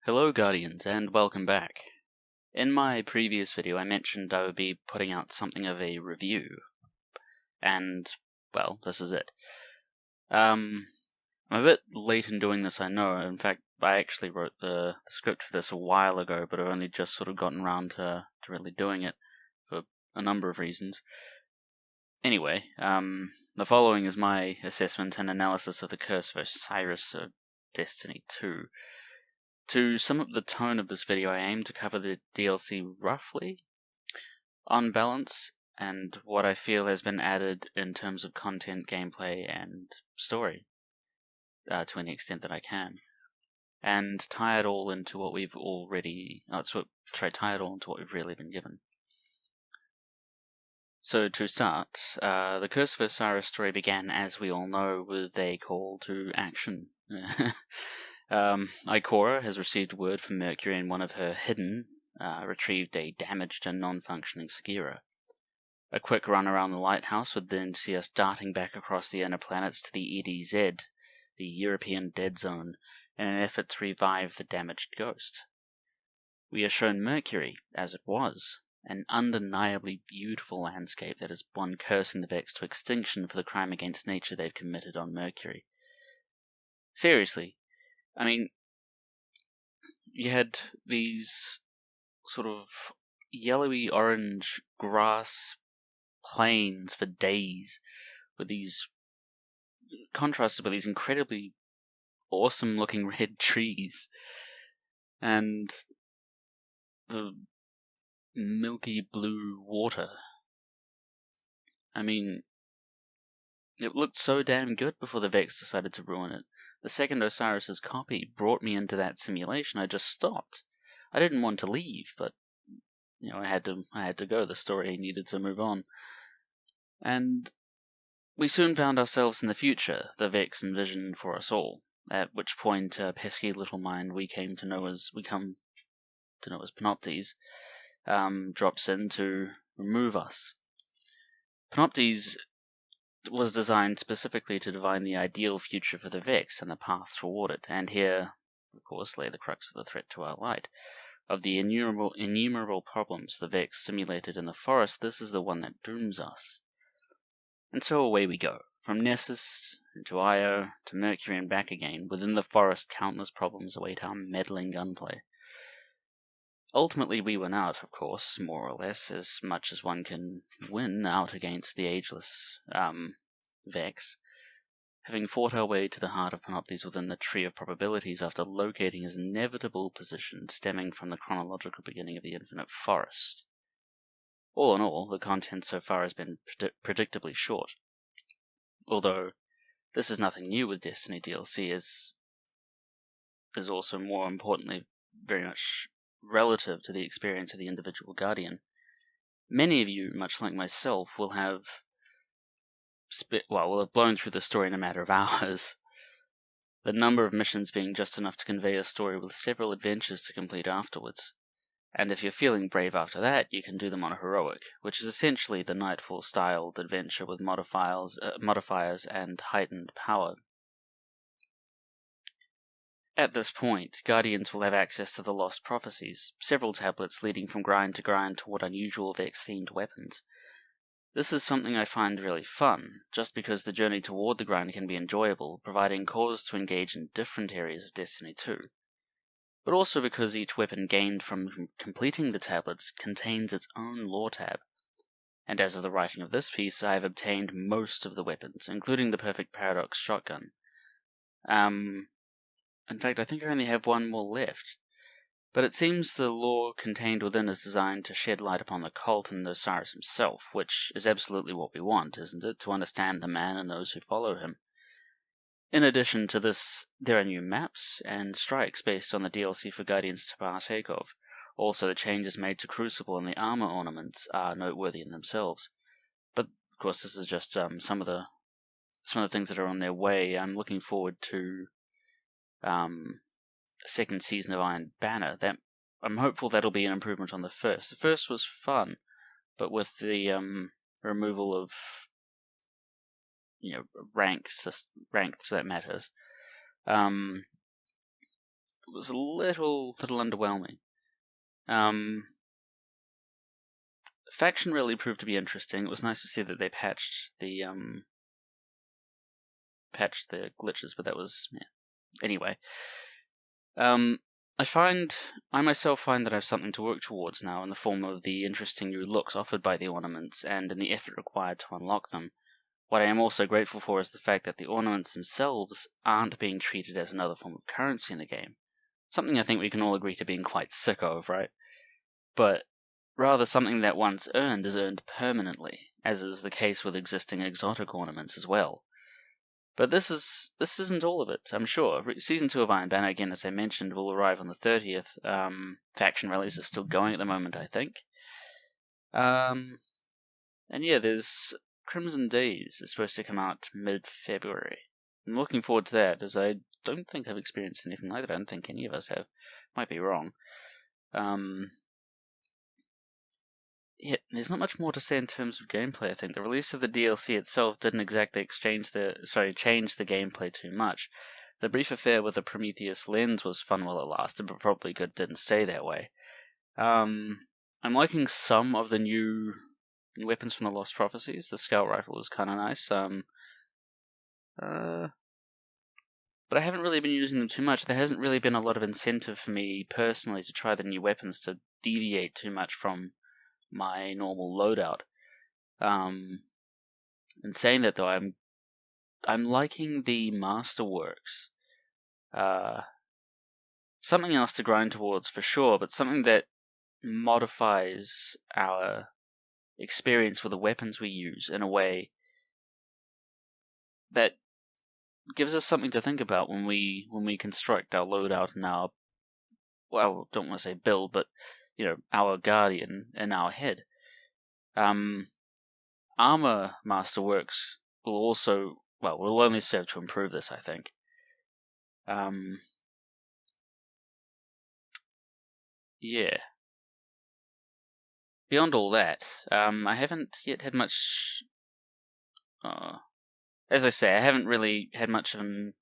Hello Guardians, and welcome back. In my previous video I mentioned I would be putting out something of a review, and, well, this is it. I'm a bit late in doing this, I know. In fact, I actually wrote the script for this a while ago, but I've only just sort of gotten around to really doing it, for a number of reasons. Anyway, the following is my assessment and analysis of the Curse of Osiris of Destiny 2. To sum up the tone of this video, I aim to cover the DLC roughly, on balance, and what I feel has been added in terms of content, gameplay, and story, to any extent that I can, and tie it all into what we've already, tie it all into what we've really been given. So to start, the Curse of Osiris story began, as we all know, with a call to action. Ikora has received word from Mercury, and one of her hidden retrieved a damaged and non-functioning Sagira. A quick run around the lighthouse would then see us darting back across the inner planets to the EDZ, the European Dead Zone, in an effort to revive the damaged ghost. We are shown Mercury as it was, an undeniably beautiful landscape that has won cursing the Vex to extinction for the crime against nature they've committed on Mercury. Seriously, I mean, you had these sort of yellowy-orange grass plains for days, with these contrasted with these incredibly awesome-looking red trees, and the milky blue water. I mean, it looked so damn good before the Vex decided to ruin it. The second Osiris's copy brought me into that simulation. I just stopped. I didn't want to leave, but I had to go. The story needed to move on. And we soon found ourselves in the future, the Vex envisioned for us all, at which point a pesky little mind we come to know as Panoptes, drops in to remove us. Panoptes was designed specifically to divine the ideal future for the Vex and the path toward it, and here, of course, lay the crux of the threat to our light. Of the innumerable problems the Vex simulated in the forest, this is the one that dooms us. And so away we go, from Nessus to Io to Mercury and back again. Within the forest, countless problems await our meddling gunplay. Ultimately, we win out, of course, more or less, as much as one can win out against the ageless Vex, having fought our way to the heart of Panoptes within the tree of probabilities after locating his inevitable position stemming from the chronological beginning of the infinite forest. All in all, the content so far has been predictably short. Although, this is nothing new with Destiny DLC, is also, more importantly, very much relative to the experience of the individual Guardian. Many of you, much like myself, will have blown through the story in a matter of hours, the number of missions being just enough to convey a story with several adventures to complete afterwards. And if you're feeling brave after that, you can do them on a heroic, which is essentially the Nightfall-styled adventure with modifiers and heightened power. At this point, Guardians will have access to the Lost Prophecies, several tablets leading from grind to grind toward unusual Vex-themed weapons. This is something I find really fun, just because the journey toward the grind can be enjoyable, providing cause to engage in different areas of Destiny 2. But also because each weapon gained from completing the tablets contains its own lore tab. And as of the writing of this piece, I have obtained most of the weapons, including the Perfect Paradox shotgun. In fact, I think I only have one more left. But it seems the lore contained within is designed to shed light upon the cult and Osiris himself, which is absolutely what we want, isn't it? To understand the man and those who follow him. In addition to this, there are new maps and strikes based on the DLC for Guardians to partake of. Also, the changes made to Crucible and the armor ornaments are noteworthy in themselves. But, of course, this is just some of the things that are on their way. I'm looking forward to second season of Iron Banner. That I'm hopeful that'll be an improvement on the first. The first was fun, but with the removal of ranks that matters, was a little underwhelming. Faction really proved to be interesting. It was nice to see that they patched the glitches, but that was anyway. I myself find that I have something to work towards now in the form of the interesting new looks offered by the ornaments and in the effort required to unlock them. What I am also grateful for is the fact that the ornaments themselves aren't being treated as another form of currency in the game. Something I think we can all agree to being quite sick of, right? But rather something that once earned is earned permanently, as is the case with existing exotic ornaments as well. But this isn't all of it, I'm sure. Season 2 of Iron Banner, again, as I mentioned, will arrive on the 30th. Faction rallies are still going at the moment, I think. And yeah, there's Crimson Days is supposed to come out mid-February. I'm looking forward to that, as I don't think I've experienced anything like that. I don't think any of us have. Might be wrong. Yeah, there's not much more to say in terms of gameplay, I think. The release of the DLC itself didn't exactly change the gameplay too much. The brief affair with the Prometheus lens was fun while it lasted, but probably didn't stay that way. I'm liking some of the new weapons from the Lost Prophecies. The Scout Rifle is kind of nice. But I haven't really been using them too much. There hasn't really been a lot of incentive for me personally to try the new weapons to deviate too much from my normal loadout. In saying that though, I'm liking the Masterworks. Something else to grind towards for sure, but something that modifies our experience with the weapons we use in a way that gives us something to think about when we construct our loadout and our, well, don't want to say build, but our Guardian in our head. Armor Masterworks will also, will only serve to improve this, I think. Yeah. Beyond all that, I haven't yet had much. As I say, I haven't really had much of an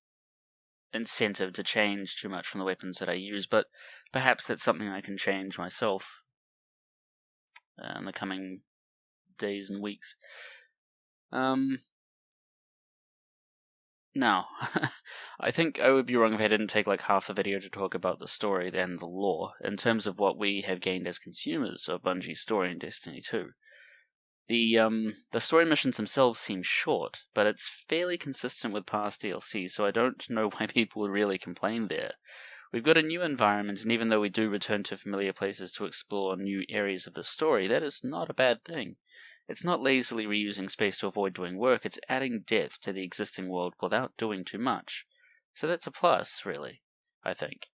incentive to change too much from the weapons that I use, but perhaps that's something I can change myself in the coming days and weeks. Now, I think I would be wrong if I didn't take like half the video to talk about the story and the lore, in terms of what we have gained as consumers of Bungie's story in Destiny 2. The story missions themselves seem short, but it's fairly consistent with past DLC, so I don't know why people would really complain there. We've got a new environment, and even though we do return to familiar places to explore new areas of the story, that is not a bad thing. It's not lazily reusing space to avoid doing work, it's adding depth to the existing world without doing too much. So that's a plus, really, I think.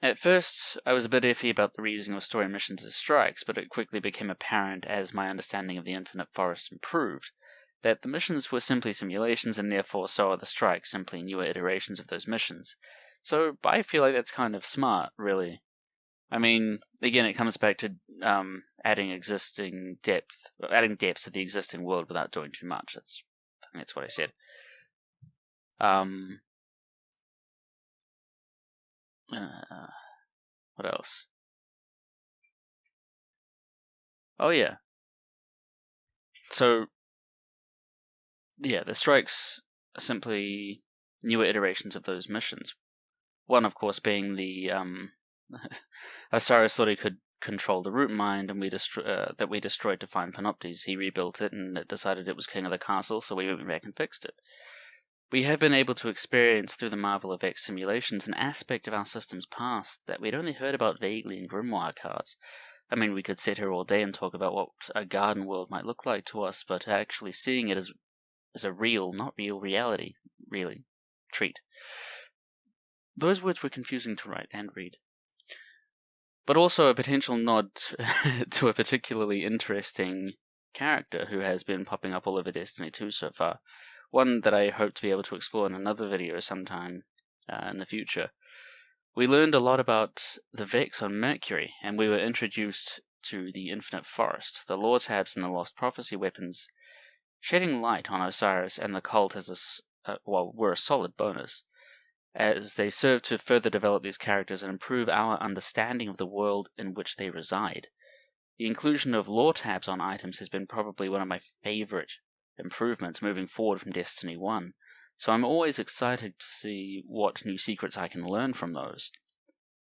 At first, I was a bit iffy about the reusing of story missions as strikes, but it quickly became apparent as my understanding of the Infinite Forest improved, that the missions were simply simulations, and therefore so are the strikes simply newer iterations of those missions. So I feel like that's kind of smart, really. I mean, again, it comes back to adding depth to the existing world without doing too much. I think that's what I said. What else? Oh yeah. So, yeah, the strikes are simply newer iterations of those missions. One, of course, being the Osiris thought he could control the root mind, and that we destroyed to find Panoptes. He rebuilt it, and it decided it was king of the castle, so we went back and fixed it. We have been able to experience through the Marvel of X simulations an aspect of our system's past that we'd only heard about vaguely in Grimoire cards. I mean, we could sit here all day and talk about what a garden world might look like to us, but actually seeing it as a real, not real reality, really, treat. Those words were confusing to write and read. But also a potential nod to a particularly interesting character who has been popping up all over Destiny 2 so far. One that I hope to be able to explore in another video sometime in the future. We learned a lot about the Vex on Mercury, and we were introduced to the Infinite Forest, the lore tabs and the Lost Prophecy weapons, shedding light on Osiris and the cult as were a solid bonus. as they serve to further develop these characters and improve our understanding of the world in which they reside. The inclusion of lore tabs on items has been probably one of my favorite improvements moving forward from Destiny 1, so I'm always excited to see what new secrets I can learn from those.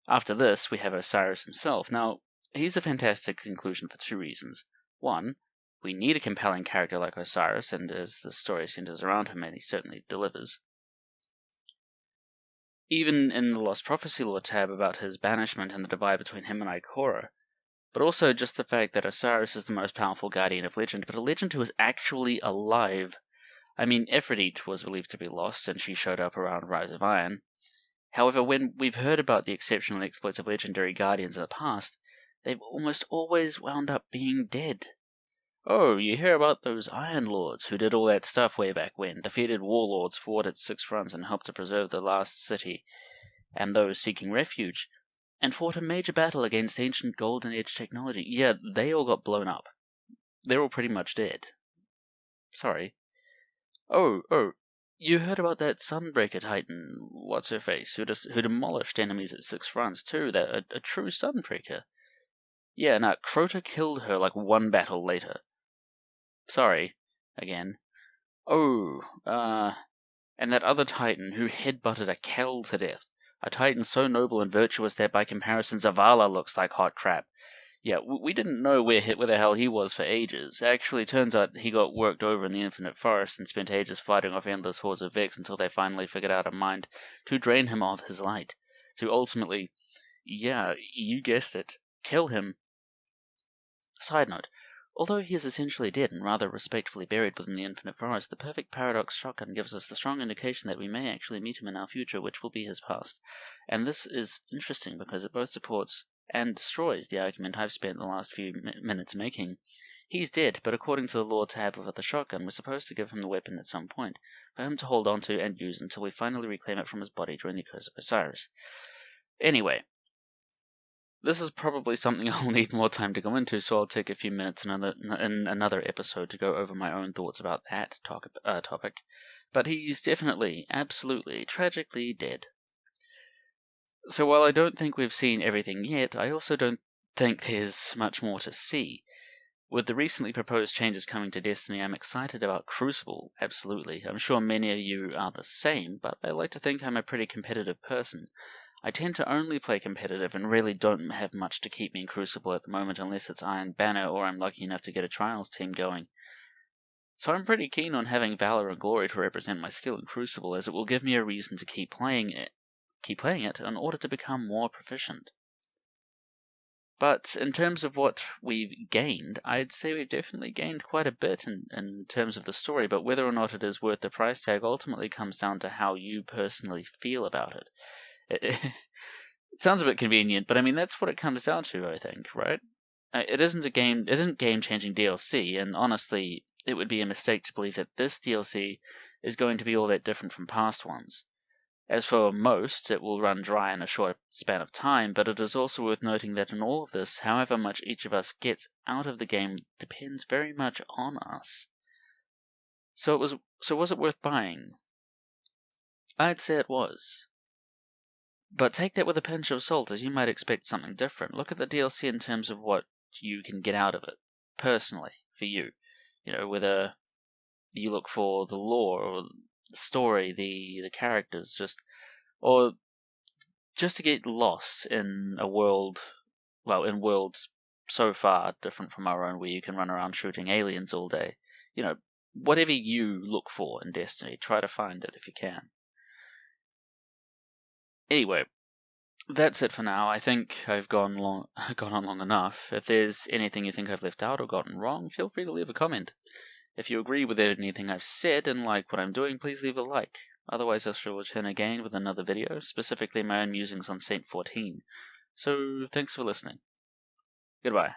After this, we have Osiris himself. Now, he's a fantastic inclusion for two reasons. One, we need a compelling character like Osiris, and as the story centers around him, and he certainly delivers. Even in the Lost Prophecy lore tab about his banishment and the divide between him and Ikora, but also just the fact that Osiris is the most powerful guardian of legend, but a legend who is actually alive. I mean, Aphrodite was believed to be lost, and she showed up around Rise of Iron. However, when we've heard about the exceptional exploits of legendary guardians in the past, they've almost always wound up being dead. Oh, you hear about those Iron Lords who did all that stuff way back when, defeated warlords, fought at 6 fronts, and helped to preserve the last city and those seeking refuge, and fought a major battle against ancient Golden Age technology. Yeah, they all got blown up. They're all pretty much dead. Sorry. Oh, you heard about that Sunbreaker Titan, what's-her-face, who demolished enemies at 6 fronts too, a true Sunbreaker. Yeah, now Crota killed her like one battle later. Sorry, again. Oh, and that other Titan who headbutted a Kel to death. A Titan so noble and virtuous that by comparison Zavala looks like hot crap. Yeah, we didn't know where the hell he was for ages. Actually, turns out he got worked over in the Infinite Forest and spent ages fighting off endless hordes of Vex until they finally figured out a mind to drain him of his light. To ultimately, yeah, you guessed it, kill him. Side note, although he is essentially dead and rather respectfully buried within the Infinite Forest, the perfect paradox shotgun gives us the strong indication that we may actually meet him in our future, which will be his past. And this is interesting because it both supports and destroys the argument I've spent the last few minutes making. He's dead, but according to the lore tab of the shotgun, we're supposed to give him the weapon at some point, for him to hold on to and use until we finally reclaim it from his body during the Curse of Osiris. Anyway, this is probably something I'll need more time to go into, so I'll take a few minutes in another episode to go over my own thoughts about that topic. But he's definitely, absolutely, tragically dead. So while I don't think we've seen everything yet, I also don't think there's much more to see. With the recently proposed changes coming to Destiny, I'm excited about Crucible, absolutely. I'm sure many of you are the same, but I like to think I'm a pretty competitive person. I tend to only play competitive and really don't have much to keep me in Crucible at the moment unless it's Iron Banner or I'm lucky enough to get a Trials team going. So I'm pretty keen on having Valor and Glory to represent my skill in Crucible, as it will give me a reason to keep playing it in order to become more proficient. But in terms of what we've gained, I'd say we've definitely gained quite a bit in terms of the story, but whether or not it is worth the price tag ultimately comes down to how you personally feel about it. It sounds a bit convenient, but I mean, that's what it comes down to, I think, right? It isn't game-changing DLC, and honestly, it would be a mistake to believe that this DLC is going to be all that different from past ones. As for most, it will run dry in a short span of time, but it is also worth noting that in all of this, however much each of us gets out of the game depends very much on us. So was it worth buying? I'd say it was. But take that with a pinch of salt, as you might expect something different. Look at the DLC in terms of what you can get out of it, personally, for you. You know, whether you look for the lore, or the story, the characters, or just to get lost in a world, in worlds so far different from our own, where you can run around shooting aliens all day. You know, whatever you look for in Destiny, try to find it if you can. Anyway, that's it for now. I think I've gone on long enough. If there's anything you think I've left out or gotten wrong, feel free to leave a comment. If you agree with anything I've said and like what I'm doing, please leave a like. Otherwise, I shall return again with another video, specifically my own musings on Saint 14. So, thanks for listening. Goodbye.